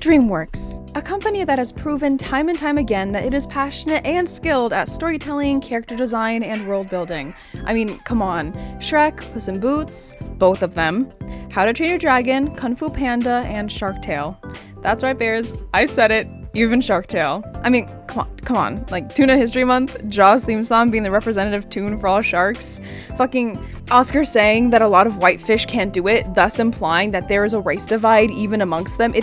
DreamWorks, a company that has proven time and time again that it is passionate and skilled at storytelling, character design, and world building. I mean, come on. Shrek, Puss in Boots, both of them. How to Train Your Dragon, Kung Fu Panda, and Shark Tale. That's right, bears. I said it. Even Shark Tale. I mean, come on. Like, Tuna History Month, Jaws theme song being the representative tune for all sharks. Fucking Oscar saying that a lot of white fish can't do it, thus implying that there is a race divide even amongst them.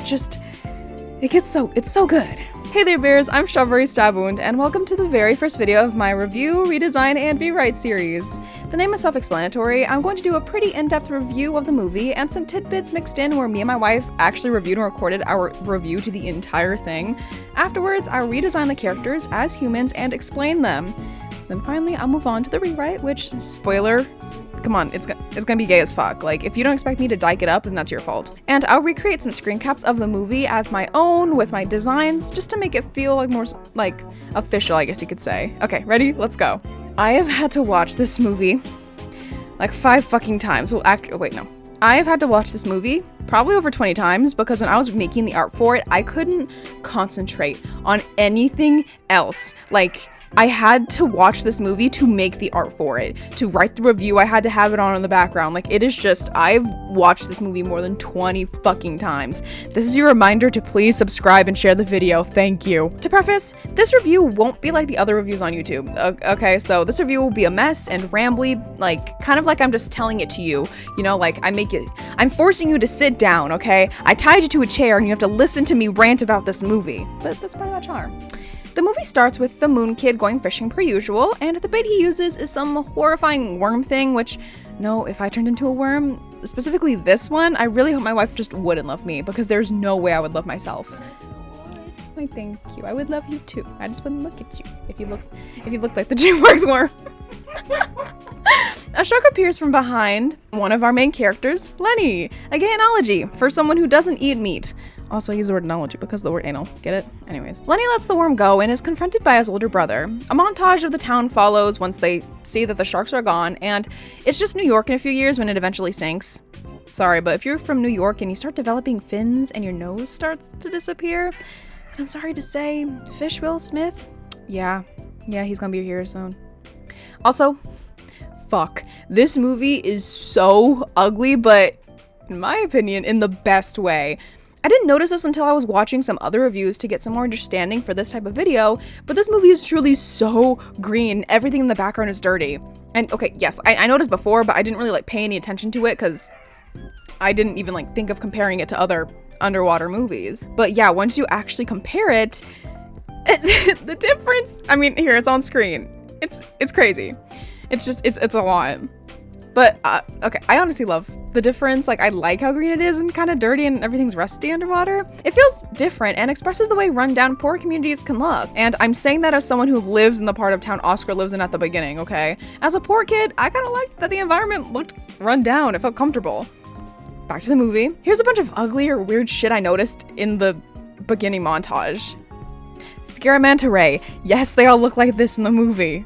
It's so good. Hey there, bears, I'm Strawberry Stabwound, and welcome to the very first video of my review, redesign, and rewrite series. The name is self-explanatory. I'm going to do a pretty in-depth review of the movie, and some tidbits mixed in where me and my wife actually reviewed and recorded our review to the entire thing. Afterwards, I'll redesign the characters as humans and explain them. Then finally, I'll move on to the rewrite, which, spoiler, come on, it's gonna be gay as fuck. Like, if you don't expect me to dyke it up, then that's your fault. And I'll recreate some screen caps of the movie as my own with my designs, just to make it feel like more, like, official, I guess you could say. Okay, ready? Let's go. I have had to watch this movie, like, 5 fucking times. Well, wait, no. I have had to watch this movie probably over 20 times because when I was making the art for it, I couldn't concentrate on anything else. Like, I had to watch this movie to make the art for it. To write the review, I had to have it on in the background. Like, it is just, I've watched this movie more than 20 fucking times. This is your reminder to please subscribe and share the video. Thank you. To preface, this review won't be like the other reviews on YouTube. Okay, so this review will be a mess and rambly, like, kind of like I'm just telling it to you. You know, like, I'm forcing you to sit down, okay? I tied you to a chair and you have to listen to me rant about this movie. But that's part of my charm. The movie starts with the Moon Kid going fishing per usual, and the bait he uses is some horrifying worm thing, which, no, if I turned into a worm, specifically this one, I really hope my wife just wouldn't love me, because there's no way I would love myself. Why, thank you. I would love you too. I just wouldn't look at you if you looked like the DreamWorks worm. A shark appears from behind one of our main characters, Lenny, a gay analogy for someone who doesn't eat meat. Also, I use the word analogy because of the word anal. Get it? Anyways. Lenny lets the worm go and is confronted by his older brother. A montage of the town follows once they see that the sharks are gone, and it's just New York in a few years when it eventually sinks. Sorry, but if you're from New York and you start developing fins and your nose starts to disappear, then I'm sorry to say, Fish Will Smith, yeah, he's gonna be here soon. Also, fuck. This movie is so ugly, but in my opinion, in the best way. I didn't notice this until I was watching some other reviews to get some more understanding for this type of video, but this movie is truly so green. Everything in the background is dirty. And okay, yes, I noticed before, but I didn't really like pay any attention to it because I didn't even like think of comparing it to other underwater movies. But yeah, once you actually compare it, the difference, I mean, here, it's on screen. It's crazy. It's a lot. But, okay, I honestly love the difference. Like, I like how green it is and kind of dirty and everything's rusty underwater. It feels different and expresses the way rundown poor communities can look. And I'm saying that as someone who lives in the part of town Oscar lives in at the beginning, okay? As a poor kid, I kind of liked that the environment looked run down. It felt comfortable. Back to the movie. Here's a bunch of ugly or weird shit I noticed in the beginning montage. Scaramanta Ray. Yes, they all look like this in the movie.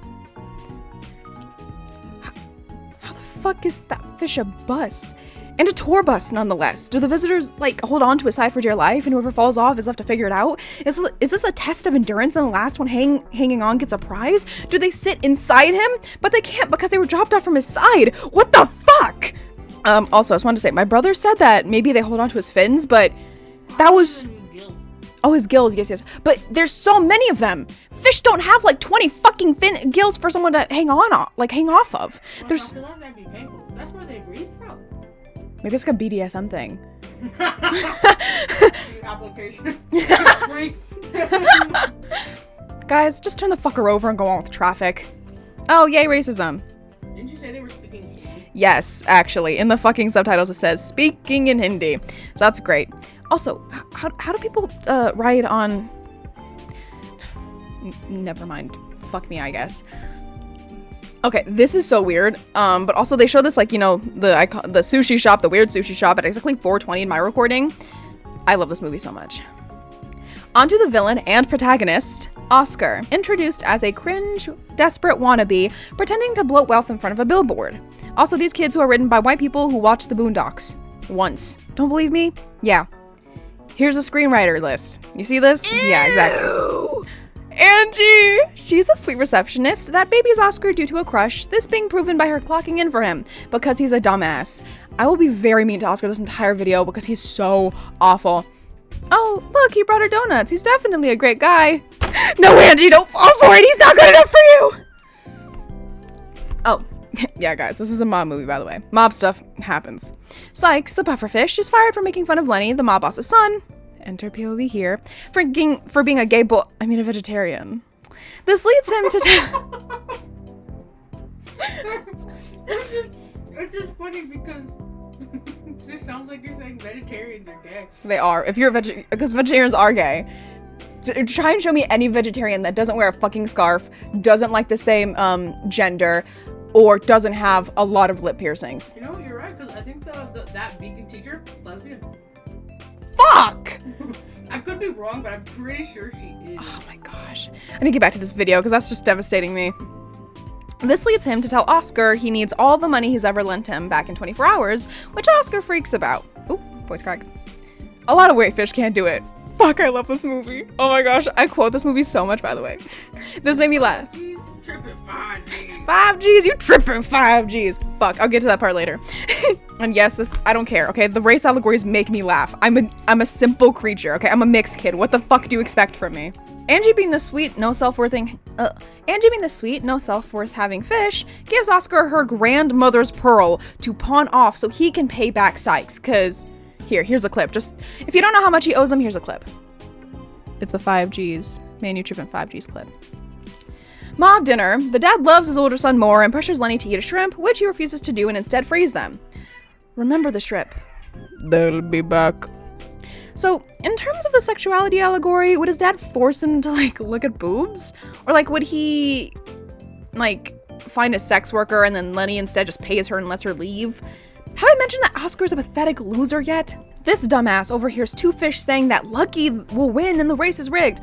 Fuck is that fish a bus? And a tour bus nonetheless. Do the visitors like hold on to his side for dear life and whoever falls off is left to figure it out? Is this a test of endurance and the last one hanging on gets a prize? Do they sit inside him? But they can't because they were dropped off from his side. What the fuck? Also, I just wanted to say, my brother said that maybe they hold on to his fins, but that was... Oh, his gills, yes. But there's so many of them. Fish don't have like 20 fucking gills for someone to hang off of. There's... That's where they breathe from. Maybe it's like a BDSM thing. Application. Guys, just turn the fucker over and go on with traffic. Oh, yay, racism. Didn't you say they were speaking Hindi? Yes, actually. In the fucking subtitles it says, speaking in Hindi. So that's great. Also, how do people ride on... Never mind. Fuck me, I guess. Okay, this is so weird. But also they show this, like, you know, the sushi shop, the weird sushi shop at exactly 4:20 in my recording. I love this movie so much. Onto the villain and protagonist, Oscar, introduced as a cringe, desperate wannabe, pretending to bloat wealth in front of a billboard. Also, these kids who are written by white people who watch the Boondocks. Once. Don't believe me? Yeah. Here's a screenwriter list. You see this? Ew. Yeah, exactly. Angie! She's a sweet receptionist that babies Oscar due to a crush, this being proven by her clocking in for him, because he's a dumbass. I will be very mean to Oscar this entire video because he's so awful. Oh, look, he brought her donuts. He's definitely a great guy. No, Angie, don't fall for it. He's not good enough for you. Oh, yeah, guys, this is a mob movie, by the way. Mob stuff happens. Sykes, the pufferfish, is fired for making fun of Lenny, the mob boss's son. Enter POV here. For being a gay boy, I mean a vegetarian. This leads him to It's just funny because it just sounds like you're saying vegetarians are gay. They are. If you're a vegetarian, because vegetarians are gay. Try and show me any vegetarian that doesn't wear a fucking scarf, doesn't like the same gender, or doesn't have a lot of lip piercings. You know, you're right, because I think that vegan teacher, lesbian. Fuck! I could be wrong, but I'm pretty sure she is. Oh my gosh. I need to get back to this video because that's just devastating me. This leads him to tell Oscar he needs all the money he's ever lent him back in 24 hours, which Oscar freaks about. Oop, voice crack. A lot of white fish can't do it. Fuck, I love this movie. Oh my gosh, I quote this movie so much, by the way. This made me laugh. Tripping 5Gs. 5Gs, you tripping 5Gs. Fuck, I'll get to that part later. And yes, this, I don't care, okay? The race allegories make me laugh. I'm a simple creature, okay? I'm a mixed kid. What the fuck do you expect from me? Angie being the sweet, no self-worth having fish gives Oscar her grandmother's pearl to pawn off so he can pay back Sykes, cause here's a clip. Just, if you don't know how much he owes him, here's a clip. It's the 5Gs, man, you tripping 5Gs clip. Mob dinner. The dad loves his older son more and pressures Lenny to eat a shrimp, which he refuses to do and instead frees them. Remember the shrimp. They'll be back. So, in terms of the sexuality allegory, would his dad force him to, like, look at boobs? Or, like, would he, like, find a sex worker and then Lenny instead just pays her and lets her leave? Have I mentioned that Oscar's a pathetic loser yet? This dumbass overhears two fish saying that Lucky will win and the race is rigged.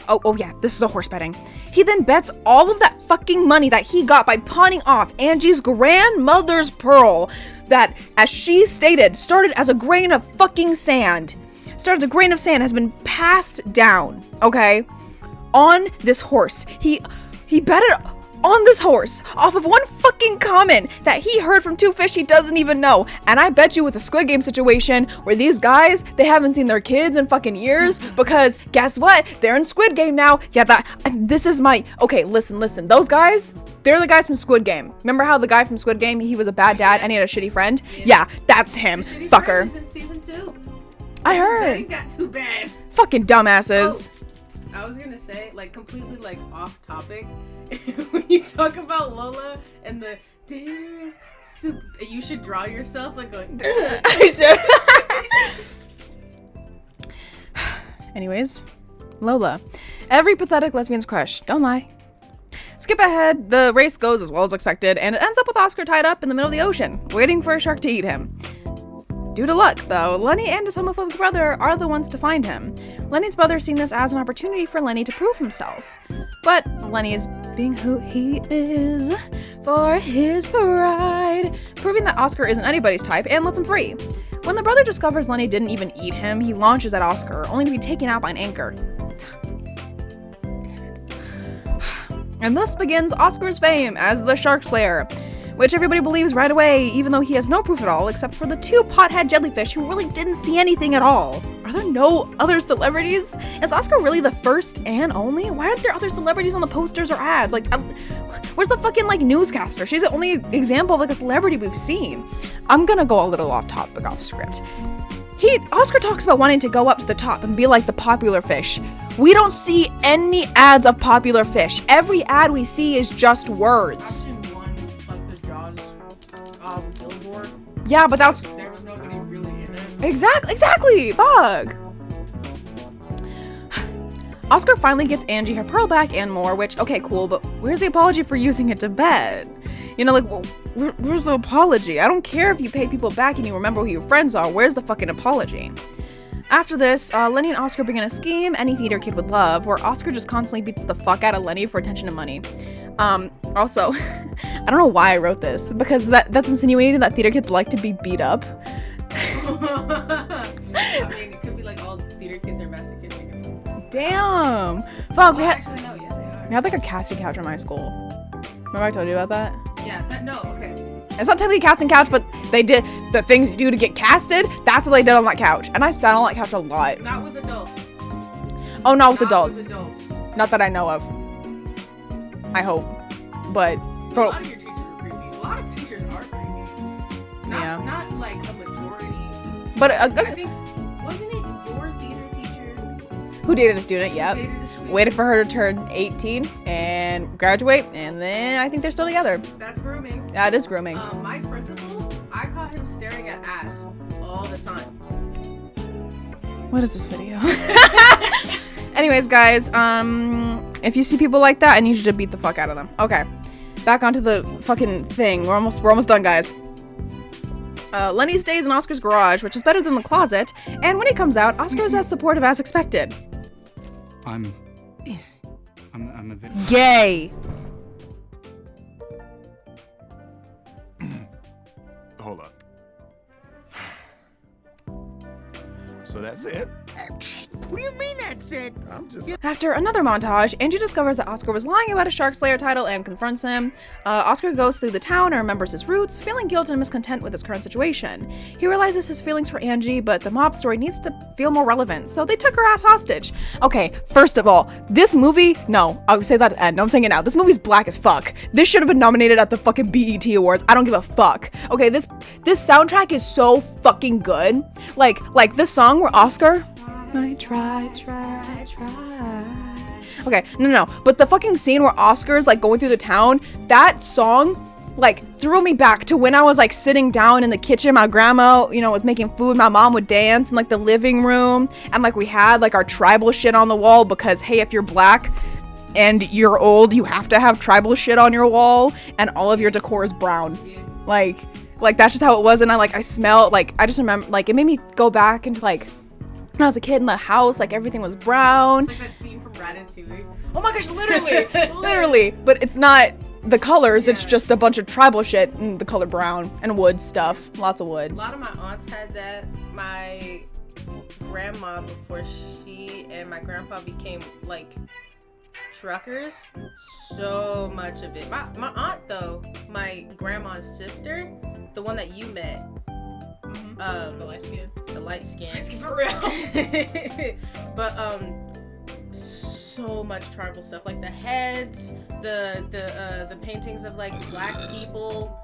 Oh yeah, this is a horse betting. He then bets all of that fucking money that he got by pawning off Angie's grandmother's pearl that, as she stated, started as a grain of fucking sand. Started as a grain of sand, has been passed down, okay? On this horse. He bet it on this horse off of one fucking comment that he heard from two fish he doesn't even know. And I bet you it's a Squid Game situation where these guys, they haven't seen their kids in fucking years because guess what? They're in Squid Game now. Yeah, this is my, okay, listen. Those guys, they're the guys from Squid Game. Remember how the guy from Squid Game, he was a bad dad and he had a shitty friend? Yeah, that's him. Fucker. Is in season 2. I heard. Ain't got too bad. Fucking dumbasses. Oh. I was gonna say, like, completely, like, off topic. When you talk about Lola and the dangerous soup, you should draw yourself, like, going, I should. Anyways, Lola. Every pathetic lesbian's crush. Don't lie. Skip ahead, the race goes as well as expected, and it ends up with Oscar tied up in the middle of the ocean, waiting for a shark to eat him. Due to luck, though, Lenny and his homophobic brother are the ones to find him. Lenny's brother seeing this as an opportunity for Lenny to prove himself. But Lenny is being who he is for his pride, proving that Oscar isn't anybody's type and lets him free. When the brother discovers Lenny didn't even eat him, he launches at Oscar, only to be taken out by an anchor. And thus begins Oscar's fame as the Shark Slayer, which everybody believes right away, even though he has no proof at all, except for the two pothead jellyfish who really didn't see anything at all. Are there no other celebrities? Is Oscar really the first and only? Why aren't there other celebrities on the posters or ads? Like, where's the fucking, like, newscaster? She's the only example of, like, a celebrity we've seen. I'm gonna go a little off topic, off script. Oscar talks about wanting to go up to the top and be like the popular fish. We don't see any ads of popular fish. Every ad we see is just words. Billboard. Yeah, but there was nobody really in it. Exactly. Fuck. Oscar finally gets Angie her pearl back and more, which, okay, cool, but where's the apology for using it to bed? You know, like, where's the apology? I don't care if you pay people back and you remember who your friends are. Where's the fucking apology? After this, Lenny and Oscar begin a scheme any theater kid would love, where Oscar just constantly beats the fuck out of Lenny for attention and money. Also, I don't know why I wrote this, because that's insinuating that theater kids like to be beat up. I mean, it could be like all theater Damn. Fuck, Actually, no, yeah, they are. we had like a casting couch in my school. Remember I told you about that? Yeah, no, okay. It's not technically a casting couch, but they did the things you do to get casted. That's what they did on that couch. And I sat on that couch a lot. Not with adults. Oh, not with Not adults. with adults. Not that I know of. I hope. But A for lot of your teachers are creepy. A lot of teachers are creepy. Not like a majority. but I think, wasn't it your theater teacher who dated a student? Yep. who dated a student? Waited for her to turn 18 and graduate, and then I think they're still together. That's grooming. That is grooming. My principal, I caught him staring at ass all the time. What is this video? Anyways, guys, if you see people like that, I need you to beat the fuck out of them. Okay, back onto the fucking thing. We're almost done, guys. Lenny stays in Oscar's garage, which is better than the closet, and when he comes out, Oscar is as supportive as expected. I'm a bit. Gay. Hold up. So that's it? What do you mean that's it? I'm just... After another montage, Angie discovers that Oscar was lying about a Shark Slayer title and confronts him. Oscar goes through the town and remembers his roots, feeling guilt and miscontent with his current situation. He realizes his feelings for Angie, but the mob story needs to feel more relevant, so they took her ass hostage. Okay, first of all, this movie, no, I'll say that at the end. No, I'm saying it now. This movie's black as fuck. This should have been nominated at the fucking BET Awards. I don't give a fuck. Okay, this soundtrack is so fucking good. Like this song where Oscar... I try. Okay, no. But the fucking scene where Oscar's like going through the town, that song like threw me back to when I was like sitting down in the kitchen. My grandma, was making food. My mom would dance in like the living room. And like we had like our tribal shit on the wall because, hey, if you're black and you're old, you have to have tribal shit on your wall. And all of your decor is brown. Like that's just how it was. And I smell, like, I just remember, like, it made me go back into like, when I was a kid in the house, like everything was brown. Like that scene from Ratatouille. Oh my gosh, literally. But it's not the colors, it's just a bunch of tribal shit and the color brown and wood stuff. Lots of wood. A lot of my aunts had that. My grandma, before she and my grandpa became like truckers, so much of it. My aunt though, my grandma's sister, the one that you met. The light skin. The light skin. Light skin for real. But so much tribal stuff, like the heads, the paintings of like black people,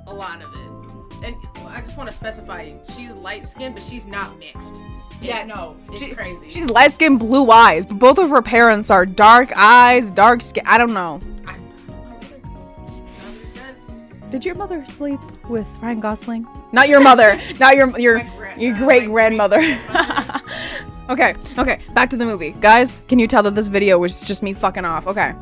a lot of it. And I just want to specify, she's light skinned, but she's not mixed. It's crazy. She's light skin, blue eyes, but both of her parents are dark eyes, dark skin. I don't know. Did your mother sleep with Ryan Gosling? Not your mother. Not your great grandmother. Okay. Back to the movie, guys. Can you tell that this video was just me fucking off? Okay.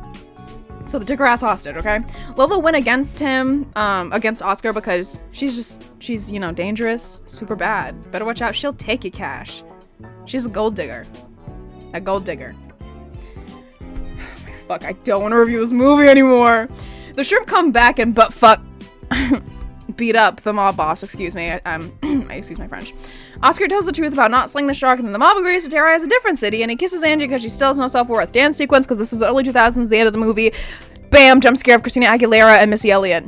So they took her ass hostage. Okay. Lola went against him, against Oscar because she's dangerous, super bad. Better watch out. She'll take you cash. She's a gold digger. A gold digger. Fuck. I don't want to review this movie anymore. The shrimp come back and butt fuck. Beat up the mob boss, excuse me. Excuse my French. Oscar tells the truth about not slaying the shark, and then the mob agrees to terrorize a different city, and he kisses Angie because she still has no self-worth. Dance sequence, because this is early 2000s, the end of the movie. Bam, jump scare of Christina Aguilera and Missy Elliott.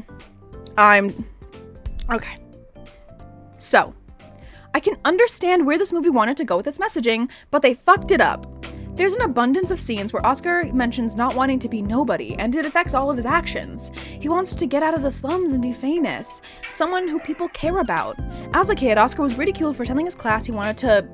Okay. So, I can understand where this movie wanted to go with its messaging, but they fucked it up. There's an abundance of scenes where Oscar mentions not wanting to be nobody, and it affects all of his actions. He wants to get out of the slums and be famous, someone who people care about. As a kid, Oscar was ridiculed for telling his class he wanted to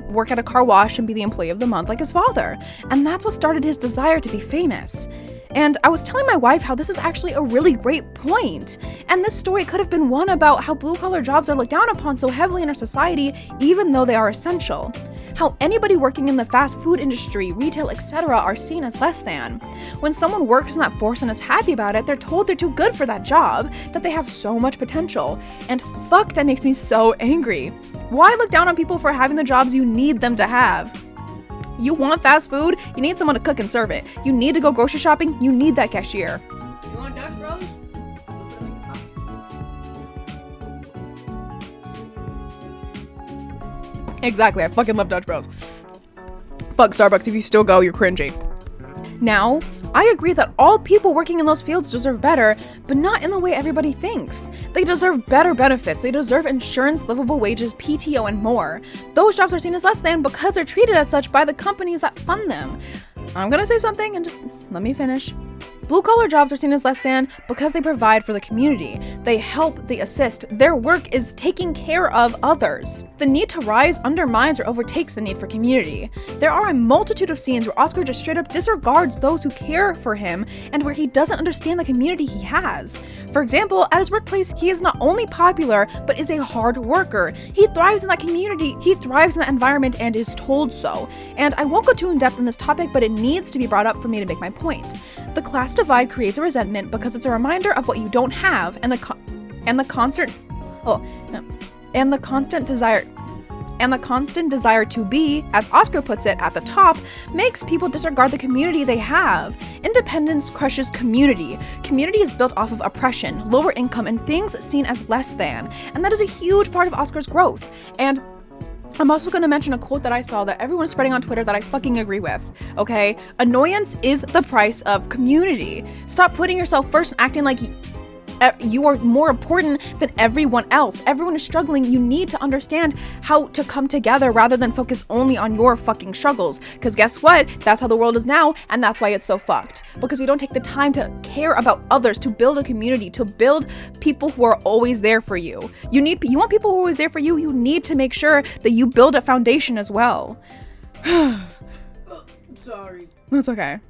work at a car wash and be the employee of the month like his father, and that's what started his desire to be famous. And I was telling my wife how this is actually a really great point. And this story could have been one about how blue-collar jobs are looked down upon so heavily in our society, even though they are essential. How anybody working in the fast food industry, retail, etc. are seen as less than. When someone works in that force and is happy about it, they're told they're too good for that job, that they have so much potential. And fuck, that makes me so angry. Why look down on people for having the jobs you need them to have? You want fast food? You need someone to cook and serve it. You need to go grocery shopping? You need that cashier. You want Dutch Bros? Exactly, I fucking love Dutch Bros. fuck Starbucks, if you still go, you're cringy. Now, I agree that all people working in those fields deserve better, but not in the way everybody thinks. They deserve better benefits, they deserve insurance, livable wages, PTO, and more. Those jobs are seen as less than because they're treated as such by the companies that fund them. I'm gonna say something and just let me finish. Blue-collar jobs are seen as less than because they provide for the community. They help, they assist. Their work is taking care of others. The need to rise undermines or overtakes the need for community. There are a multitude of scenes where Oscar just straight up disregards those who care for him and where he doesn't understand the community he has. For example, at his workplace, he is not only popular, but is a hard worker. He thrives in that community, he thrives in that environment and is told so. And I won't go too in-depth in this topic, but it needs to be brought up for me to make my point. The class divide creates a resentment because it's a reminder of what you don't have, and the constant desire to be, as Oscar puts it, at the top, makes people disregard the community they have. Independence crushes community. Community is built off of oppression, lower income, and things seen as less than, and that is a huge part of Oscar's growth. And I'm also going to mention a quote that I saw that everyone's spreading on Twitter that I fucking agree with, okay? Annoyance is the price of community. Stop putting yourself first and acting like you are more important than everyone else. Everyone is struggling. You need to understand how to come together rather than focus only on your fucking struggles. Because guess what? That's how the world is now, and that's why it's so fucked. Because we don't take the time to care about others, to build a community, to build people who are always there for you. You want people who are always there for you. You need to make sure that you build a foundation as well. Sorry. That's okay.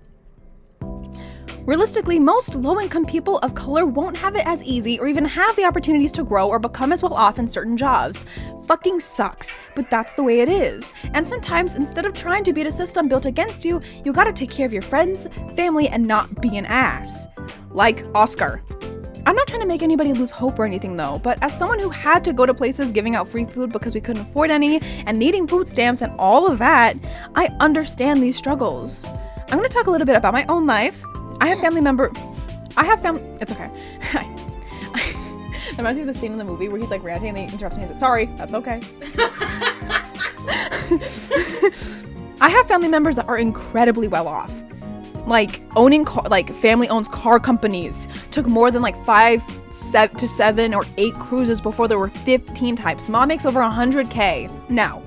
Realistically, most low-income people of color won't have it as easy or even have the opportunities to grow or become as well off in certain jobs. Fucking sucks, but that's the way it is. And sometimes, instead of trying to beat a system built against you, you gotta take care of your friends, family, and not be an ass. Like Oscar. I'm not trying to make anybody lose hope or anything though, but as someone who had to go to places giving out free food because we couldn't afford any, and needing food stamps and all of that, I understand these struggles. I'm gonna talk a little bit about my own life. It's okay. It reminds me of the scene in the movie where he's like ranting and they interrupt me and he says, sorry, that's okay. I have family members that are incredibly well off. Like family owns car companies, took more than like 5 to 7 or 8 cruises before there were 15 types. Mom makes over 100K. Now,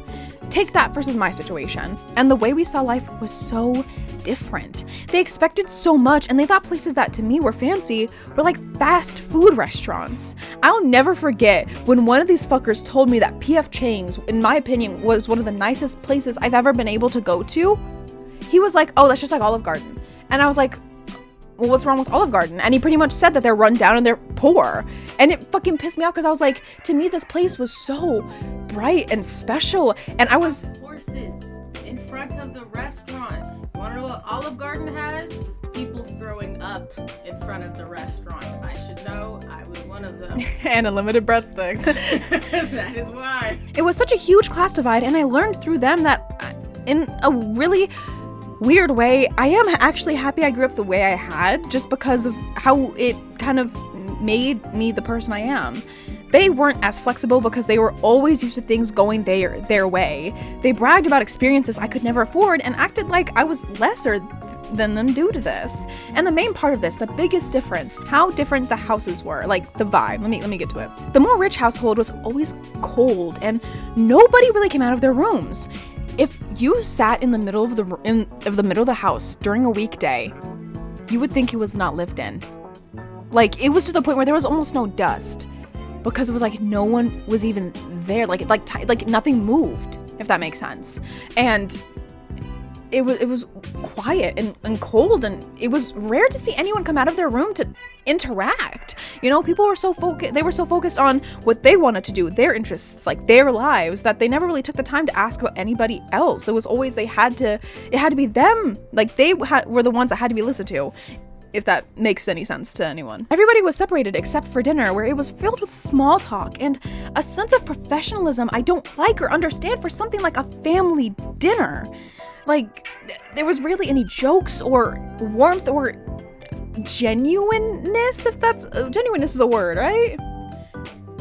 take that versus my situation. And the way we saw life was so different. They expected so much and they thought places that to me were fancy were like fast food restaurants. I'll never forget when one of these fuckers told me that P.F. Chang's, in my opinion, was one of the nicest places I've ever been able to go to. He was like, oh, that's just like Olive Garden. And I was like, well, what's wrong with Olive Garden? And he pretty much said that they're run down and they're poor. And it fucking pissed me off because I was like, to me, this place was so bright and special. And I was... Horses in front of the restaurant. You want to know what Olive Garden has? People throwing up in front of the restaurant. I should know. I was one of them. And unlimited breadsticks. That is why. It was such a huge class divide, and I learned through them that in a really weird way, I am actually happy I grew up the way I had, just because of how it kind of made me the person I am. They weren't as flexible because they were always used to things going their way. They bragged about experiences I could never afford and acted like I was lesser than them due to this. And the main part of this, the biggest difference, how different the houses were, like the vibe. Let me get to it. The more rich household was always cold and nobody really came out of their rooms. If you sat in the middle of the house during a weekday, you would think it was not lived in. Like, it was to the point where there was almost no dust because it was like no one was even there. Like nothing moved, if that makes sense. And it was quiet and cold, and it was rare to see anyone come out of their room to interact. You know, people were so focused on what they wanted to do, their interests, like their lives, that they never really took the time to ask about anybody else. It was always it had to be them. Like they were the ones that had to be listened to, if that makes any sense to anyone. Everybody was separated except for dinner, where it was filled with small talk and a sense of professionalism I don't like or understand for something like a family dinner. Like, there was rarely any jokes or warmth or genuineness, if that's... genuineness is a word, right?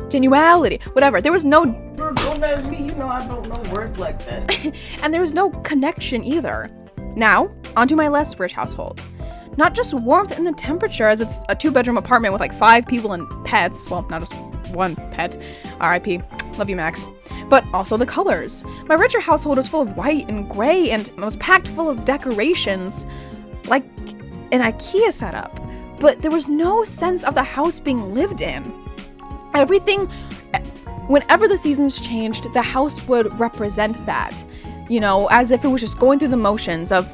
Genuality. Whatever. There was no... Don't let me You know I don't know words like that. And there was no connection either. Now, onto my less rich household. Not just warmth in the temperature, as it's a 2-bedroom apartment with like 5 people and pets. Well, not just one pet. R.I.P. Love you, Max. But also the colors. My richer household was full of white and gray and was packed full of decorations, like an IKEA setup. But there was no sense of the house being lived in. Everything, whenever the seasons changed, the house would represent that, you know, as if it was just going through the motions of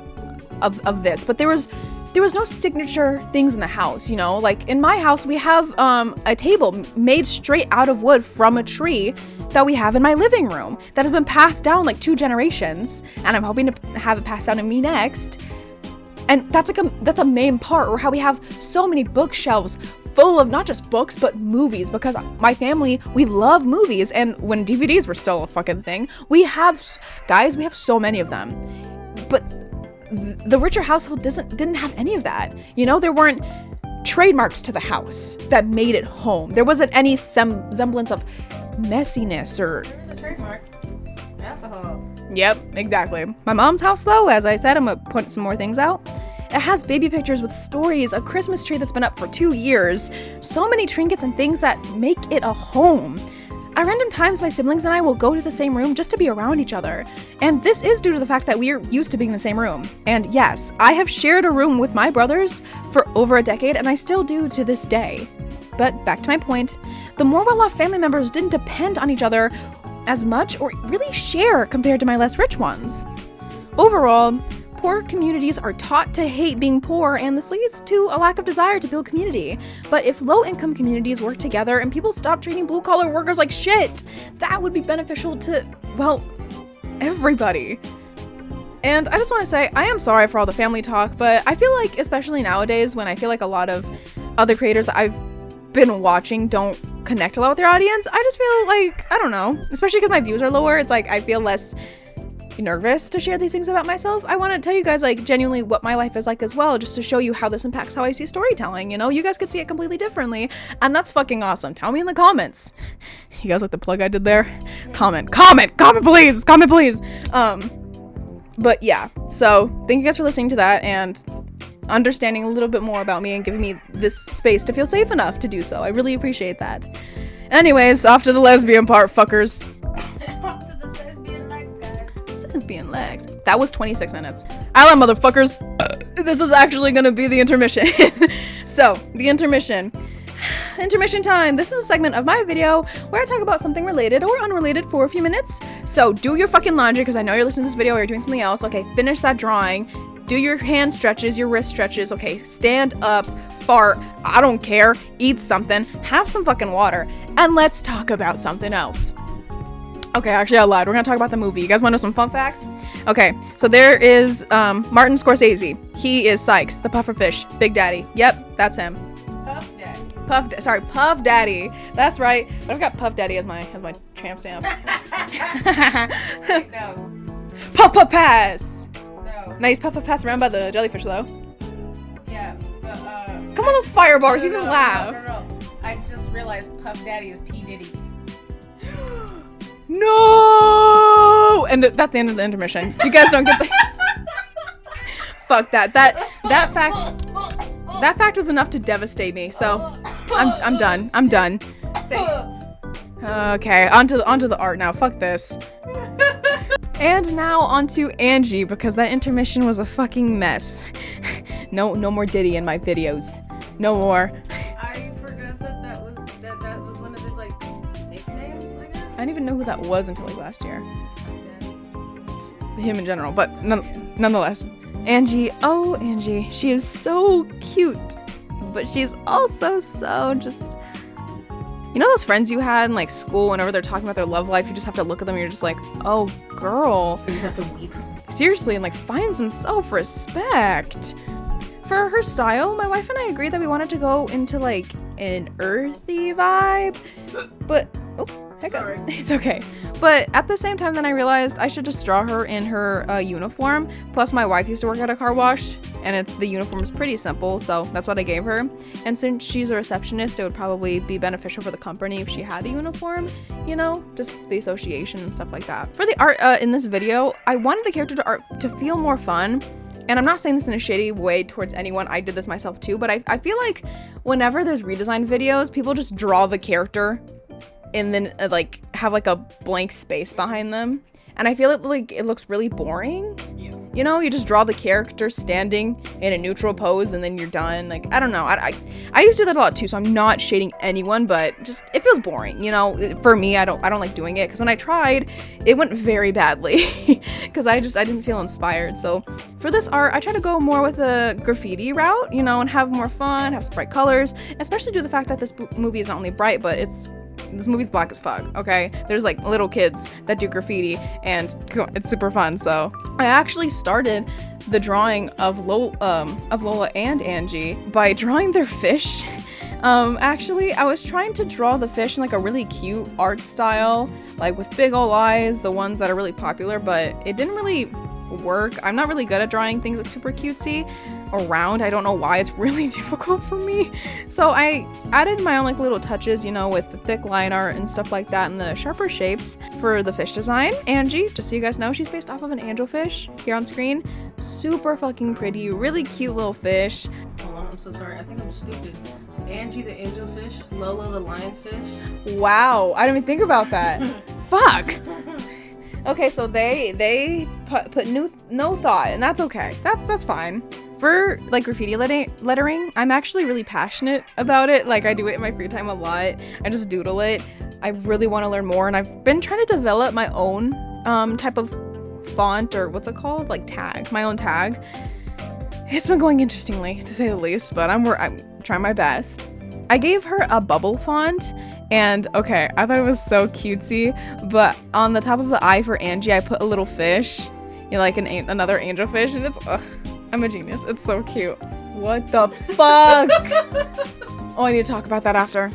this. But there was no signature things in the house, you know, like in my house, we have a table made straight out of wood from a tree that we have in my living room that has been passed down like 2 generations, and I'm hoping to have it passed down to me next. And that's a main part, or how we have so many bookshelves full of not just books but movies, because my family, we love movies, and when DVDs were still a fucking thing, we have so many of them. But the richer household didn't have any of that. You know, there weren't trademarks to the house that made it home. There wasn't any semblance of messiness or... There's a trademark. Alcohol. Yep, exactly. My mom's house, though, as I said, I'm gonna put some more things out. It has baby pictures with stories, a Christmas tree that's been up for 2 years, so many trinkets and things that make it a home. At random times, my siblings and I will go to the same room just to be around each other. And this is due to the fact that we are used to being in the same room. And yes, I have shared a room with my brothers for over a decade, and I still do to this day. But back to my point, the more well-off family members didn't depend on each other as much or really share compared to my less rich ones. Overall, poor communities are taught to hate being poor, and this leads to a lack of desire to build community. But if low-income communities work together and people stop treating blue-collar workers like shit, that would be beneficial to, well, everybody. And I just want to say, I am sorry for all the family talk, but I feel like, especially nowadays, when I feel like a lot of other creators that I've been watching don't connect a lot with their audience, I just feel like, I don't know, especially because my views are lower, it's like I feel less nervous to share these things about myself. I want to tell you guys like genuinely what my life is like as well, just to show you how this impacts how I see storytelling. You know, you guys could see it completely differently, and that's fucking awesome. Tell me in the comments. You guys like the plug I did there? Comment please. But yeah, so thank you guys for listening to that and understanding a little bit more about me and giving me this space to feel safe enough to do so. I really appreciate that. Anyways, off to the lesbian part, fuckers. Lesbian legs. That was 26 minutes. Alright, motherfuckers. This is actually gonna be the intermission. So, the intermission. Intermission time. This is a segment of my video where I talk about something related or unrelated for a few minutes. So, do your fucking laundry, because I know you're listening to this video or you're doing something else. Okay, finish that drawing. Do your hand stretches, your wrist stretches. Okay, stand up, fart. I don't care. Eat something. Have some fucking water. And let's talk about something else. Okay, actually I lied. We're gonna talk about the movie. You guys wanna know some fun facts? Okay, so there is Martin Scorsese. He is Sykes, the pufferfish, Big Daddy. Yep, that's him. Puff Daddy. That's right. But I've got Puff Daddy as my tramp stamp. No. Puff Pass. No. Nice Puff Pass around by the jellyfish though. Yeah, but Come on, those fire bars. You can laugh. No. I just realized Puff Daddy is P. Diddy. No! And that's the end of the intermission. You guys don't get the... Fuck that. That fact was enough to devastate me. So I'm done. Okay, onto the art now. Fuck this. And now onto Angie, because that intermission was a fucking mess. No more Diddy in my videos. No more. I forgot that was one of his like nicknames, I guess. I didn't even know who that was until like last year. It's him in general, but nonetheless. Angie, oh Angie, she is so cute, but she's also so just... You know those friends you had in like school, whenever they're talking about their love life, you just have to look at them and you're just like, oh girl. You just have to weep. Seriously, and like find some self-respect. For her style, my wife and I agreed that we wanted to go into like an earthy vibe, but hiccup. Sorry. It's okay. But at the same time, then I realized I should just draw her in her uniform. Plus, my wife used to work at a car wash, and the uniform is pretty simple, so that's what I gave her. And since she's a receptionist, it would probably be beneficial for the company if she had a uniform, you know, just the association and stuff like that. For the art in this video, I wanted the character to feel more fun. And I'm not saying this in a shady way towards anyone, I did this myself too, but I feel like whenever there's redesign videos, people just draw the character and then like have like a blank space behind them. And I feel like it looks really boring. Yeah. You know, you just draw the character standing in a neutral pose and then you're done. Like, I don't know. I used to do that a lot too, so I'm not shading anyone, but just it feels boring, you know? For me, I don't like doing it because when I tried, it went very badly because I didn't feel inspired. So for this art, I try to go more with a graffiti route, you know, and have more fun, have some bright colors, especially due to the fact that this movie is not only bright, but this movie's black as fuck, okay? There's like little kids that do graffiti and it's super fun. So I actually started the drawing of Lola and Angie by drawing their fish. Actually, I was trying to draw the fish in like a really cute art style, like with big ol' eyes, the ones that are really popular, but it didn't really work. I'm not really good at drawing things like super cutesy around. I don't know why, it's really difficult for me. So I added my own like little touches, you know, with the thick line art and stuff like that and the sharper shapes for the fish design. Angie, just so you guys know, she's based off of an angelfish here on screen. Super fucking pretty, really cute little fish. Hold on, I'm so sorry. I think I'm stupid. Angie the angelfish, Lola the lionfish. Wow, I didn't even think about that. Fuck. Okay, so they put no thought, and that's okay. That's fine. For like graffiti lettering, I'm actually really passionate about it. Like I do it in my free time a lot. I just doodle it. I really want to learn more, and I've been trying to develop my own type of font, or what's it called? Like tag, my own tag. It's been going interestingly, to say the least, but I'm trying my best. I gave her a bubble font, and okay, I thought it was so cutesy, but on the top of the eye for Angie, I put a little fish, you know, like another angelfish, and it's, I'm a genius. It's so cute. What the fuck? Oh, I need to talk about that after.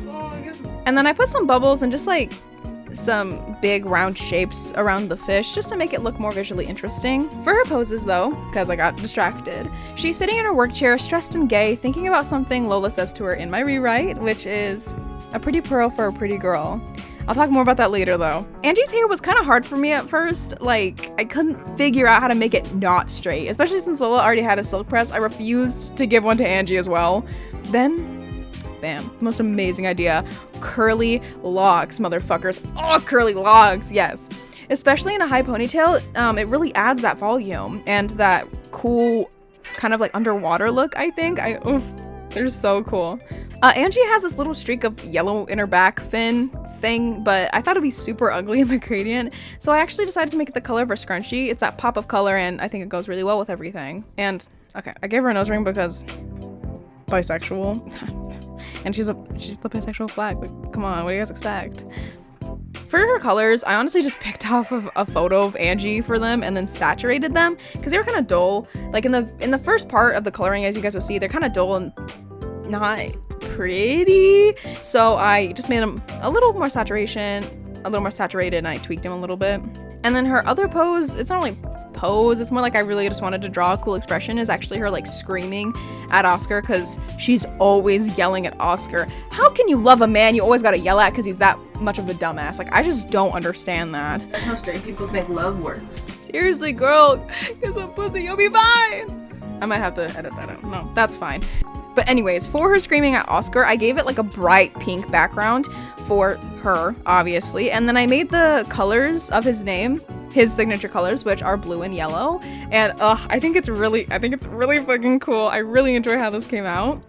And then I put some bubbles and just like some big round shapes around the fish just to make it look more visually interesting. For her poses though, because I got distracted, she's sitting in her work chair, stressed and gay, thinking about something Lola says to her in my rewrite, which is a pretty pearl for a pretty girl. I'll talk more about that later though. Angie's hair was kind of hard for me at first. Like, I couldn't figure out how to make it not straight, especially since Lola already had a silk press. I refused to give one to Angie as well. Then, bam, most amazing idea. Curly locks, motherfuckers. Oh, curly locks, yes. Especially in a high ponytail, it really adds that volume and that cool kind of like underwater look, I think. They're so cool. Angie has this little streak of yellow in her back fin thing, but I thought it'd be super ugly in the gradient, so I actually decided to make it the color of her scrunchie. It's that pop of color, and I think it goes really well with everything. And okay, I gave her a nose ring because bisexual, and she's the bisexual flag. Like, come on, what do you guys expect? For her colors, I honestly just picked off of a photo of Angie for them and then saturated them because they were kind of dull. Like in the first part of the coloring, as you guys will see, they're kind of dull and not pretty, so I just made them a little more saturated, and I tweaked them a little bit. And then her other pose, it's not really pose, it's more like I really just wanted to draw a cool expression, is actually her like screaming at Oscar, because she's always yelling at Oscar. How can you love a man you always gotta yell at because he's that much of a dumbass? Like, I just don't understand that. That's how straight people think love works. Seriously, girl, get some pussy, you'll be fine. I might have to edit that out. No, that's fine. But anyways, for her screaming at Oscar, I gave it like a bright pink background for her, obviously. And then I made the colors of his name, his signature colors, which are blue and yellow. And I think it's really fucking cool. I really enjoy how this came out.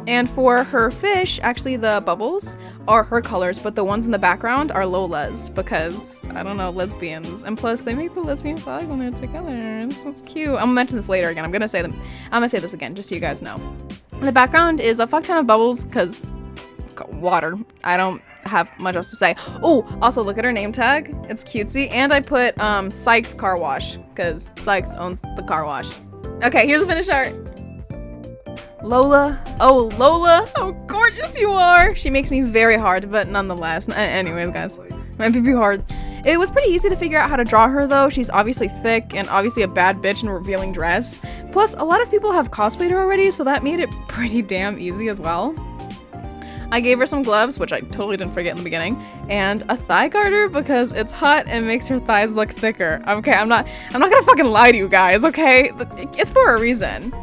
And for her fish, actually the bubbles are her colors, but the ones in the background are Lola's because, I don't know, lesbians. And plus, they make the lesbian flag when they're together. That's cute. I'm gonna mention this later again. I'm gonna say this again, just so you guys know. The background is a fuck ton of bubbles because water. I don't have much else to say. Oh, also look at her name tag. It's cutesy. And I put Sykes Car Wash because Sykes owns the car wash. Okay, here's the finished art. Lola. Oh, Lola. How gorgeous you are. She makes me very hard, but nonetheless. Anyways, guys. Might be hard. It was pretty easy to figure out how to draw her, though. She's obviously thick and obviously a bad bitch in a revealing dress. Plus, a lot of people have cosplayed her already, so that made it pretty damn easy as well. I gave her some gloves, which I totally didn't forget in the beginning, and a thigh garter because it's hot and makes her thighs look thicker. Okay, I'm not gonna fucking lie to you guys, okay? It's for a reason.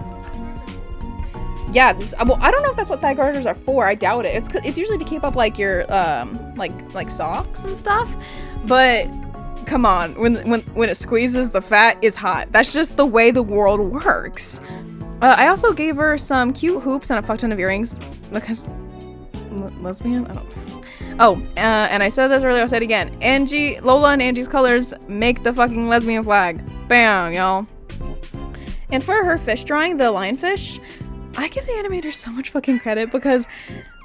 Yeah, well, I don't know if that's what thigh garters are for. I doubt it. It's usually to keep up like your like socks and stuff. But come on, when it squeezes, the fat is hot. That's just the way the world works. I also gave her some cute hoops and a fuck ton of earrings because lesbian. I don't. Oh, and I said this earlier. I'll say it again. Angie, Lola, and Angie's colors make the fucking lesbian flag. Bam, y'all. And for her fish drawing, the lionfish, I give the animator so much fucking credit because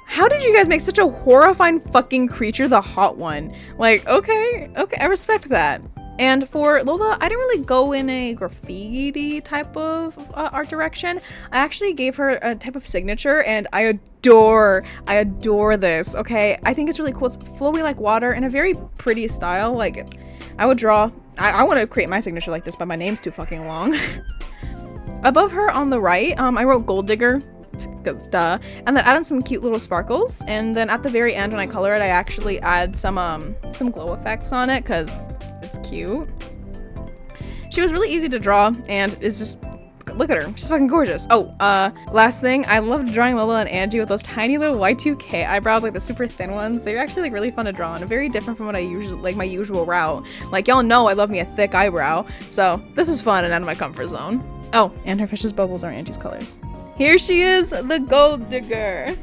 how did you guys make such a horrifying fucking creature the hot one? Like, okay, I respect that. And for Lola, I didn't really go in a graffiti type of art direction. I actually gave her a type of signature and I adore this, okay? I think it's really cool. It's flowy like water in a very pretty style. Like, I would draw, I want to create my signature like this, but my name's too fucking long. Above her on the right, I wrote Gold Digger, because duh, and then added some cute little sparkles, and then at the very end when I color it, I actually add some glow effects on it, because it's cute. She was really easy to draw, and is just, look at her, she's fucking gorgeous. Oh, last thing, I loved drawing Lola and Angie with those tiny little Y2K eyebrows, like the super thin ones. They're actually like really fun to draw and very different from what I usually, like my usual route. Like y'all know I love me a thick eyebrow, so this was fun and out of my comfort zone. Oh, and her fish's bubbles are Angie's colors. Here she is, the Gold Digger.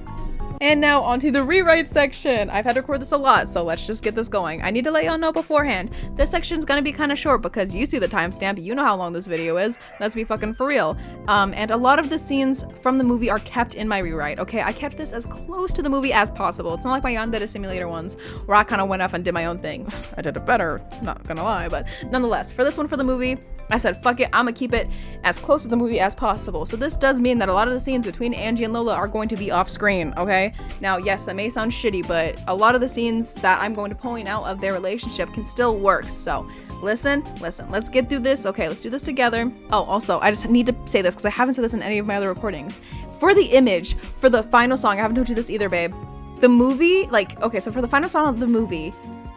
And now onto the rewrite section. I've had to record this a lot, so let's just get this going. I need to let y'all know beforehand, this section's gonna be kind of short because you see the timestamp, you know how long this video is. Let's be fucking for real. And a lot of the scenes from the movie are kept in my rewrite, okay? I kept this as close to the movie as possible. It's not like my Yandere Simulator ones, where I kind of went off and did my own thing. I did it better, not gonna lie, but nonetheless, for this one for the movie, I said, fuck it, I'm gonna keep it as close to the movie as possible. So this does mean that a lot of the scenes between Angie and Lola are going to be off screen, okay? Now, yes, that may sound shitty, but a lot of the scenes that I'm going to point out of their relationship can still work. So listen, let's get through this. Okay, let's do this together. Oh, also, I just need to say this because I haven't said this in any of my other recordings. For the image, for the final song, I haven't told you this either, babe. The movie, like, okay, so for the final song of the movie,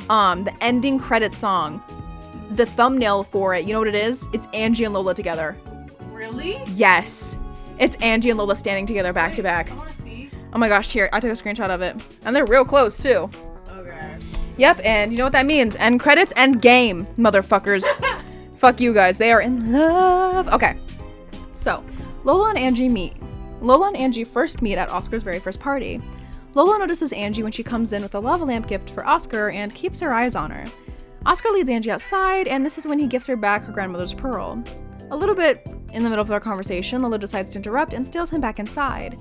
the ending credit song, the thumbnail for it, you know what it is? It's Angie and Lola together. Really? Yes. It's Angie and Lola standing together back to back. I wanna see. Oh my gosh, here, I took a screenshot of it. And they're real close, too. Okay. Yep, and you know what that means. End credits, end game, motherfuckers. Fuck you guys, they are in love. Okay, so Lola and Angie meet. Lola and Angie first meet at Oscar's very first party. Lola notices Angie when she comes in with a lava lamp gift for Oscar and keeps her eyes on her. Oscar leads Angie outside, and this is when he gives her back her grandmother's pearl. A little bit in the middle of their conversation, Lola decides to interrupt and steals him back inside.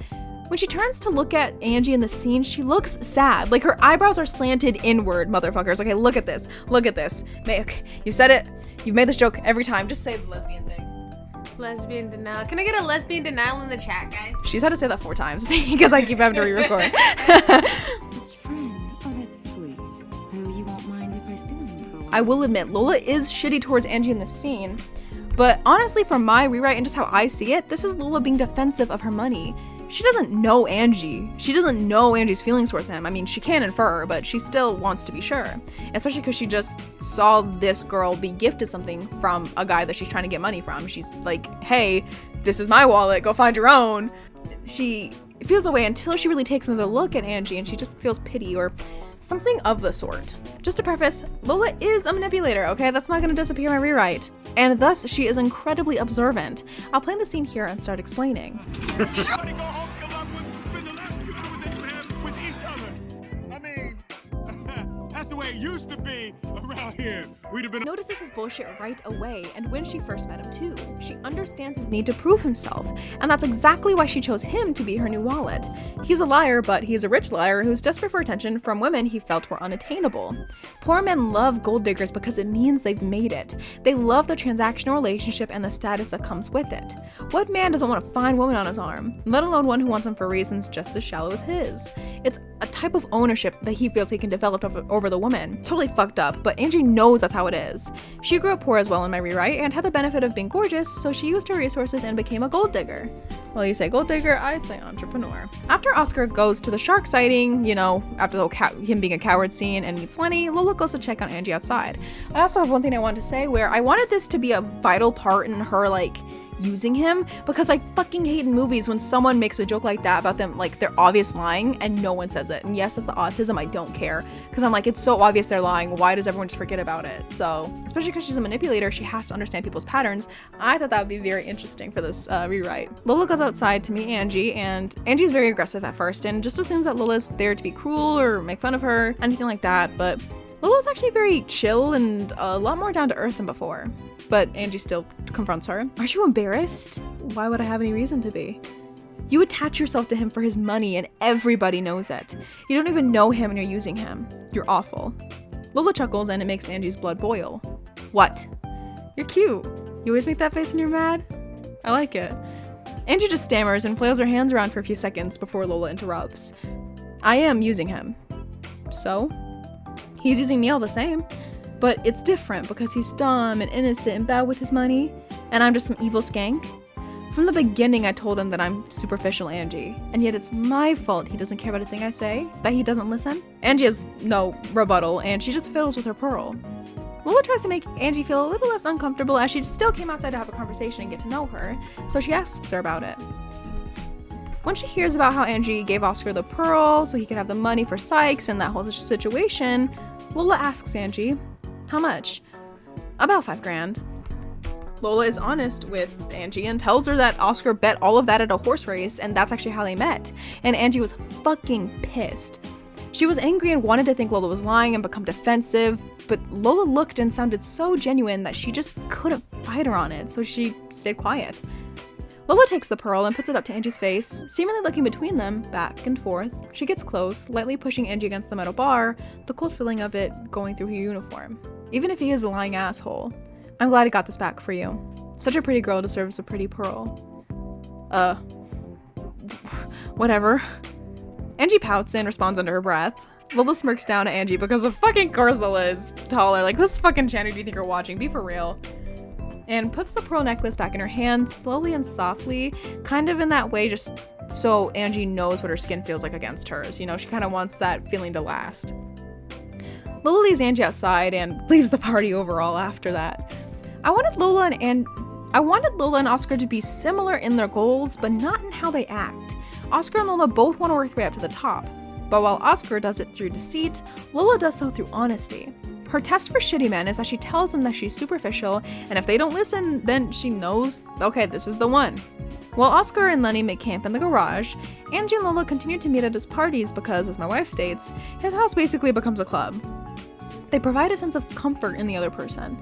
When she turns to look at Angie in the scene, she looks sad. Like her eyebrows are slanted inward, motherfuckers. Okay, look at this. Look at this. Okay, you said it. You've made this joke every time. Just say the lesbian thing. Lesbian denial. Can I get a lesbian denial in the chat, guys? She's had to say that 4 times because I keep having to re-record. Best friend. Oh, that's sweet. So you won't mind if I steal him for a while? I will admit, Lola is shitty towards Angie in this scene, but honestly, from my rewrite and just how I see it, this is Lola being defensive of her money. She doesn't know Angie. She doesn't know Angie's feelings towards him. I mean, she can infer, but she still wants to be sure. Especially because she just saw this girl be gifted something from a guy that she's trying to get money from. She's like, hey, this is my wallet, go find your own. She feels away until she really takes another look at Angie and she just feels pity or something of the sort. Just to preface, Lola is a manipulator, okay? That's not gonna disappear in my rewrite. And thus, she is incredibly observant. I'll play the scene here and start explaining. I mean, that's the way it used to be around here. We'd have been. Notices his bullshit right away, and when she first met him too. She understands his need to prove himself, and that's exactly why she chose him to be her new wallet. He's a liar, but he's a rich liar who's desperate for attention from women he felt were unattainable. Poor men love gold diggers because it means they've made it. They love the transactional relationship and the status that comes with it. What man doesn't want a fine woman on his arm, let alone one who wants him for reasons just as shallow as his? It's a type of ownership that he feels he can develop over the woman. Totally fucked up, but Angie knows that's how it is. She grew up poor as well in my rewrite and had the benefit of being gorgeous, so she used her resources and became a gold digger. Well, you say gold digger, I say entrepreneur. After Oscar goes to the shark sighting, you know, after the him being a coward scene and meets Lenny, Lola goes to check on Angie outside. I also have one thing I wanted to say where I wanted this to be a vital part in her, like, using him, because I fucking hate in movies when someone makes a joke like that about them, like they're obvious lying and no one says it. And yes, that's the autism, I don't care, because I'm like, it's so obvious they're lying, why does everyone just forget about it? So, especially because she's a manipulator, she has to understand people's patterns. I thought that would be very interesting for this rewrite. Lola goes outside to meet Angie, and Angie's very aggressive at first and just assumes that Lola's there to be cruel or make fun of her, anything like that, but Lola's actually very chill and a lot more down to earth than before. But Angie still confronts her. Aren't you embarrassed? Why would I have any reason to be? You attach yourself to him for his money and everybody knows it. You don't even know him and you're using him. You're awful. Lola chuckles and it makes Angie's blood boil. What? You're cute. You always make that face when you're mad? I like it. Angie just stammers and flails her hands around for a few seconds before Lola interrupts. I am using him. So? He's using me all the same. But it's different because he's dumb and innocent and bad with his money, and I'm just some evil skank. From the beginning, I told him that I'm superficial Angie, and yet it's my fault he doesn't care about a thing I say, that he doesn't listen. Angie has no rebuttal, and she just fiddles with her pearl. Lola tries to make Angie feel a little less uncomfortable as she still came outside to have a conversation and get to know her, so she asks her about it. When she hears about how Angie gave Oscar the pearl so he could have the money for Sykes and that whole situation, Lola asks Angie, how much? About $5,000. Lola is honest with Angie and tells her that Oscar bet all of that at a horse race and that's actually how they met. And Angie was fucking pissed. She was angry and wanted to think Lola was lying and become defensive, but Lola looked and sounded so genuine that she just couldn't fight her on it, so she stayed quiet. Lola takes the pearl and puts it up to Angie's face, seemingly looking between them, back and forth. She gets close, lightly pushing Angie against the metal bar, the cold feeling of it going through her uniform. Even if he is a lying asshole, I'm glad I got this back for you. Such a pretty girl deserves a pretty pearl. Whatever. Angie pouts and responds under her breath. Lola smirks down at Angie because of fucking course Lola is taller. Like, whose fucking channel do you think you're watching? Be for real. And puts the pearl necklace back in her hand, slowly and softly, kind of in that way just so Angie knows what her skin feels like against hers. You know, she kind of wants that feeling to last. Lola leaves Angie outside and leaves the party overall after that. I wanted Lola and Oscar to be similar in their goals, but not in how they act. Oscar and Lola both want to work their way up to the top, but while Oscar does it through deceit, Lola does so through honesty. Her test for shitty men is that she tells them that she's superficial, and if they don't listen, then she knows, okay, this is the one. While Oscar and Lenny make camp in the garage, Angie and Lola continue to meet at his parties because, as my wife states, his house basically becomes a club. They provide a sense of comfort in the other person.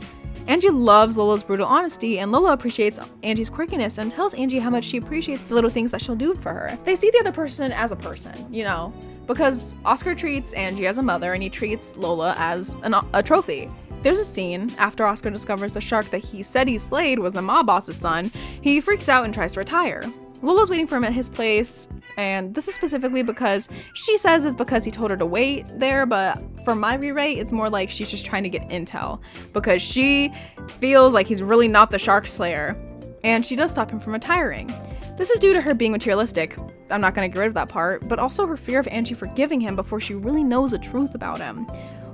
Angie loves Lola's brutal honesty, and Lola appreciates Angie's quirkiness and tells Angie how much she appreciates the little things that she'll do for her. They see the other person as a person, you know, because Oscar treats Angie as a mother and he treats Lola as a trophy. There's a scene after Oscar discovers the shark that he said he slayed was a mob boss's son. He freaks out and tries to retire. Lola's waiting for him at his place, and this is specifically because she says it's because he told her to wait there, but for my rewrite, it's more like she's just trying to get intel because she feels like he's really not the shark slayer, and she does stop him from retiring. This is due to her being materialistic. I'm not going to get rid of that part, but also her fear of Angie forgiving him before she really knows the truth about him.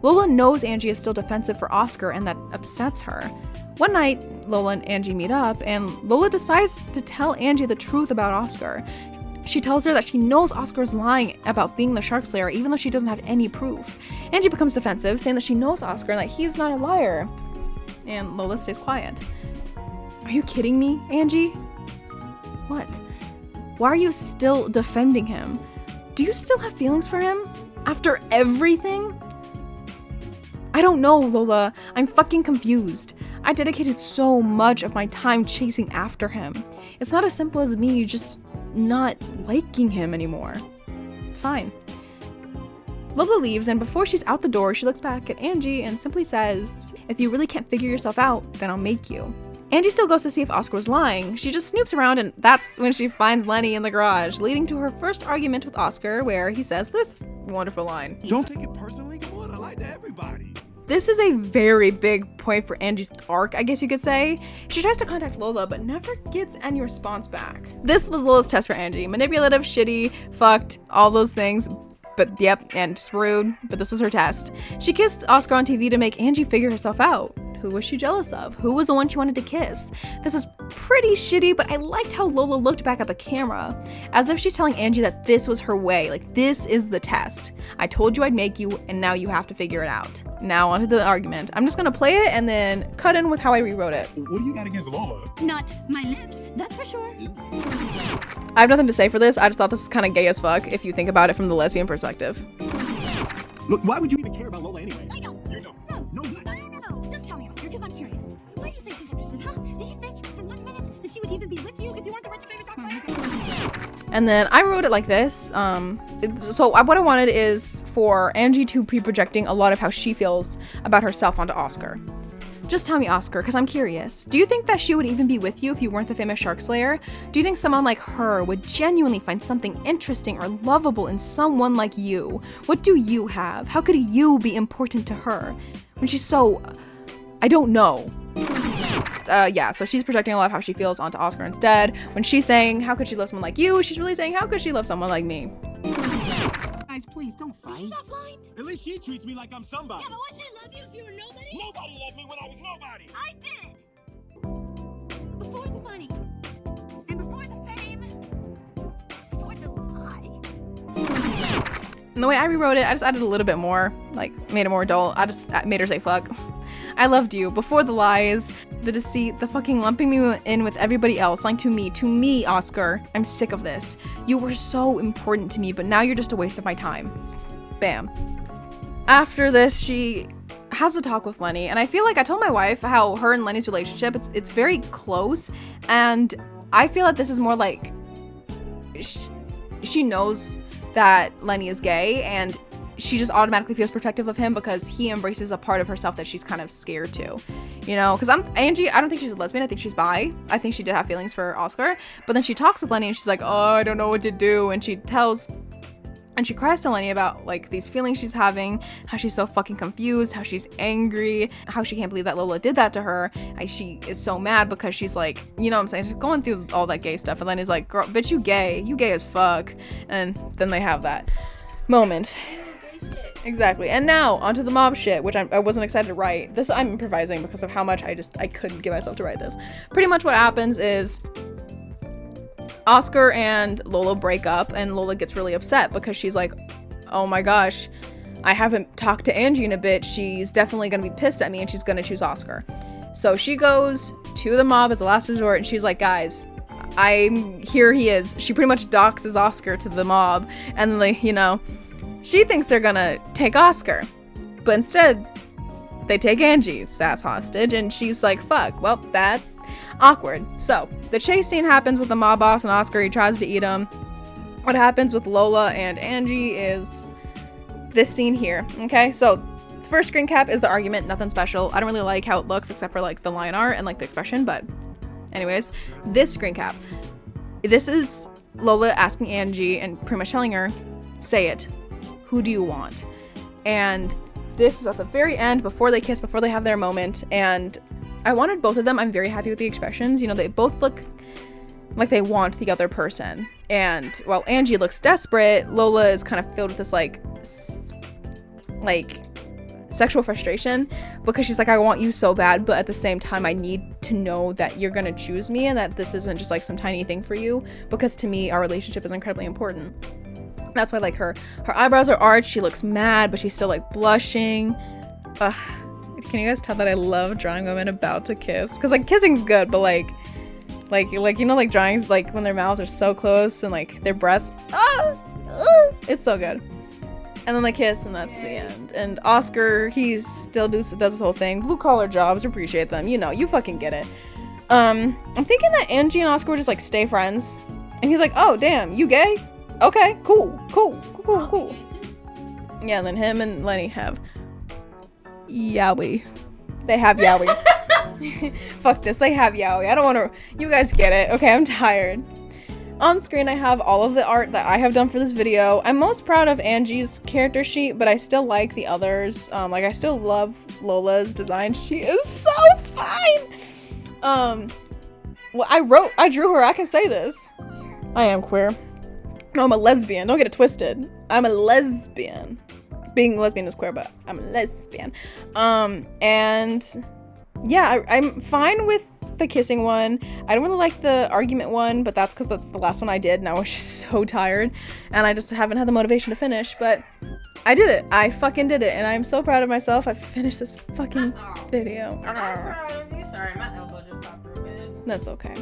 Lola knows Angie is still defensive for Oscar, and that upsets her. One night, Lola and Angie meet up, and Lola decides to tell Angie the truth about Oscar. She tells her that she knows Oscar is lying about being the shark slayer, even though she doesn't have any proof. Angie becomes defensive, saying that she knows Oscar and that he's not a liar. And Lola stays quiet. Are you kidding me, Angie? What? Why are you still defending him? Do you still have feelings for him? After everything? I don't know, Lola. I'm fucking confused. I dedicated so much of my time chasing after him. It's not as simple as me just not liking him anymore. Fine. Lola leaves, and before she's out the door, she looks back at Angie and simply says, if you really can't figure yourself out, then I'll make you. Angie still goes to see if Oscar was lying. She just snoops around, and that's when she finds Lenny in the garage, leading to her first argument with Oscar, where he says this wonderful line. Don't take it personally. Come on, I like to everybody. This is a very big point for Angie's arc, I guess you could say. She tries to contact Lola, but never gets any response back. This was Lola's test for Angie. Manipulative, shitty, fucked, all those things. But yep, and just rude, but this was her test. She kissed Oscar on TV to make Angie figure herself out. Who was she jealous of? Who was the one she wanted to kiss? This is pretty shitty, but I liked how Lola looked back at the camera, as if she's telling Angie that this was her way, like this is the test. I told you I'd make you, and now you have to figure it out. Now onto the argument. I'm just gonna play it and then cut in with how I rewrote it. What do you got against Lola? Not my lips, that's for sure. I have nothing to say for this, I just thought this is kind of gay as fuck if you think about it from the lesbian perspective. Look, why would you even care about Lola anyway? I don't. You don't. No. Just tell me, Oscar, because I'm curious. Why do you think she's interested, huh? Do you think for 1 minute that she would even be with you if you weren't the rich famous rock? And then I wrote it like this. So what I wanted is for Angie to be projecting a lot of how she feels about herself onto Oscar. Just tell me, Oscar, because I'm curious. Do you think that she would even be with you if you weren't the famous shark slayer? Do you think someone like her would genuinely find something interesting or lovable in someone like you? What do you have? How could you be important to her when she's so... I don't know. Yeah, so she's projecting a lot of how she feels onto Oscar instead. When she's saying, how could she love someone like you? She's really saying, how could she love someone like me? Guys, please don't fight. Not blind. At least she treats me like I'm somebody. Yeah, but would she love you if you were nobody? Nobody loved me when I was nobody. I did. Before the money. And before the fame. Before the lie. And the way I rewrote it, I just added a little bit more, like made it more adult. I just made her say fuck. I loved you. Before the lies, the deceit, the fucking lumping me in with everybody else, lying to me, Oscar. I'm sick of this. You were so important to me, but now you're just a waste of my time. Bam. After this, she has a talk with Lenny, and I feel like I told my wife how her and Lenny's relationship, it's very close, and I feel like this is more like she knows that Lenny is gay, and she just automatically feels protective of him because he embraces a part of herself that she's kind of scared to, you know? Because Angie, I don't think she's a lesbian. I think she's bi. I think she did have feelings for Oscar, but then she talks with Lenny and she's like, oh, I don't know what to do. And she cries to Lenny about like these feelings she's having, how she's so fucking confused, how she's angry, how she can't believe that Lola did that to her. She is so mad because she's like, you know what I'm saying, she's going through all that gay stuff. And Lenny's like, girl, bitch, you gay as fuck. And then they have that moment. Exactly. And now onto the mob shit, which I wasn't excited to write. This I'm improvising because of how much I couldn't get myself to write this. Pretty much what happens is Oscar and Lola break up, and Lola gets really upset because she's like, oh my gosh, I haven't talked to Angie in a bit. She's definitely gonna be pissed at me and she's gonna choose Oscar. So she goes to the mob as a last resort and she's like, guys, here he is. She pretty much doxes Oscar to the mob, and like, you know, she thinks they're gonna take Oscar, but instead they take Angie's ass hostage, and she's like, fuck, well, that's awkward. So the chase scene happens with the mob boss and Oscar. He tries to eat him. What happens with Lola and Angie is this scene here. Okay, so the first screen cap is the argument, nothing special. I don't really like how it looks except for like the line art and like the expression, but anyways, this screen cap, this is Lola asking Angie and pretty much telling her, say it. Who do you want? And this is at the very end, before they kiss, before they have their moment, and I wanted both of them. I'm very happy with the expressions. You know, they both look like they want the other person. And while Angie looks desperate, Lola is kind of filled with this like sexual frustration because she's like, I want you so bad, but at the same time I need to know that you're gonna choose me and that this isn't just like some tiny thing for you, because to me our relationship is incredibly important. That's why like her eyebrows are arched, she looks mad, but she's still like blushing. Ugh. Can you guys tell that I love drawing women about to kiss? Because like kissing's good, but like you know, like drawings like when their mouths are so close and like their breaths, it's so good. And then they kiss, and that's the end. And Oscar, he still does his whole thing. Blue collar jobs, appreciate them. You know, you fucking get it. I'm thinking that Angie and Oscar would just like stay friends. And he's like, oh damn, you gay? Okay, cool. Yeah, and then him and Lenny have yaoi. They have yaoi. Fuck this, they have yaoi. I don't want to. You guys get it. Okay, I'm tired. On screen, I have all of the art that I have done for this video. I'm most proud of Angie's character sheet, but I still like the others. Like, I still love Lola's design. She is so fine! Well, I drew her. I can say this. I am queer. No, I'm a lesbian. Don't get it twisted. I'm a lesbian. Being lesbian is queer, but I'm a lesbian. And yeah, I'm fine with the kissing one. I don't really like the argument one, but that's because that's the last one I did and I was just so tired and I just haven't had the motivation to finish, but I did it. I fucking did it and I'm so proud of myself. I finished this fucking video. I'm proud of you. Sorry, my elbow just popped real bad. That's okay.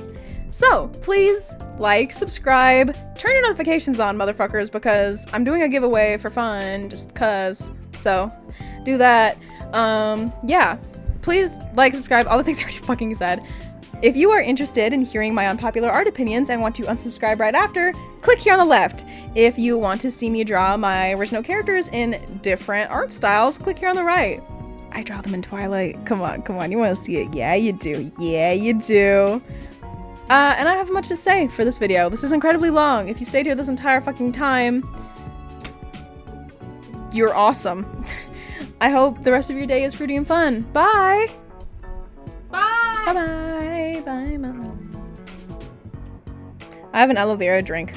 So please like, subscribe, turn your notifications on, motherfuckers, because I'm doing a giveaway for fun just cause. So do that. Yeah. Please like, subscribe, all the things I already fucking said. If you are interested in hearing my unpopular art opinions and want to unsubscribe right after, click here on the left. If you want to see me draw my original characters in different art styles, click here on the right. I draw them in Twilight. Come on, you want to see it? Yeah, you do. Yeah, you do. And I don't have much to say for this video. This is incredibly long. If you stayed here this entire fucking time, you're awesome. I hope the rest of your day is fruity and fun. Bye! Bye! Bye-bye. Bye, Mom. I have an aloe vera drink.